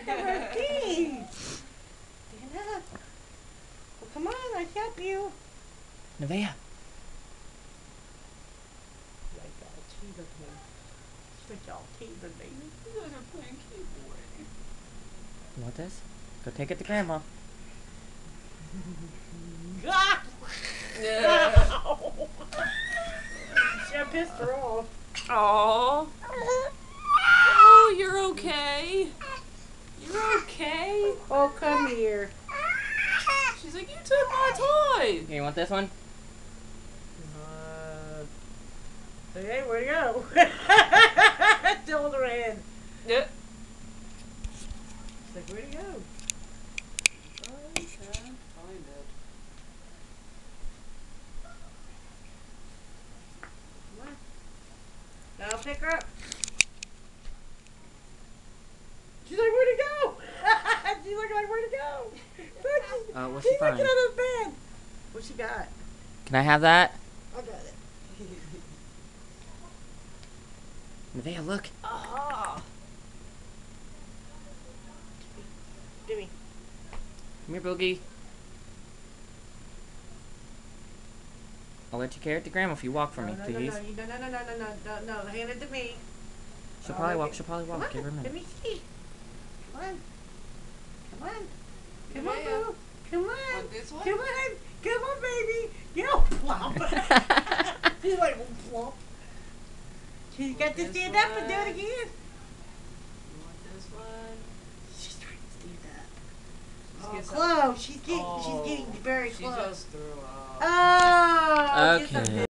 Look at her teeth. Stand up. Well, come on, I help you. Nevaeh. Like y'all teasing me. Like y'all teasing me. You guys are playing keyboard. You want this? Go take it to Grandma. God! Yeah. She pissed her off. Aww. Oh, you're okay. You're okay. Oh, come here. She's like, you took my toy. Here, you want this one? Hey, where'd it go? Still in her head. Yeah. She's like, where'd it go? I can't find it. Come on. I'll pick her up. She's like, where'd it go? She's looking like, where'd it go? What's she She's looking find? under the bed. What she got? Can I have that? I got it. Nevaeh, look. Aha. Gimme. Come here, Boogie. I'll let you carry it to Grandma if you walk for me, No, please. No, hand it to me. She'll probably walk. She'll probably Come walk. Give her a on, let minute. me see. Come on. Come on. Come on, Nevaeh. boo. Come on. Want this one? Come on. Come on, baby. Get on, plump. She's like, plump. She's got to This stand up and do one. it again. You want this one? She's trying to stand up. She's Oh, getting some- close. She's getting very She close. just threw up. Oh. get Okay. some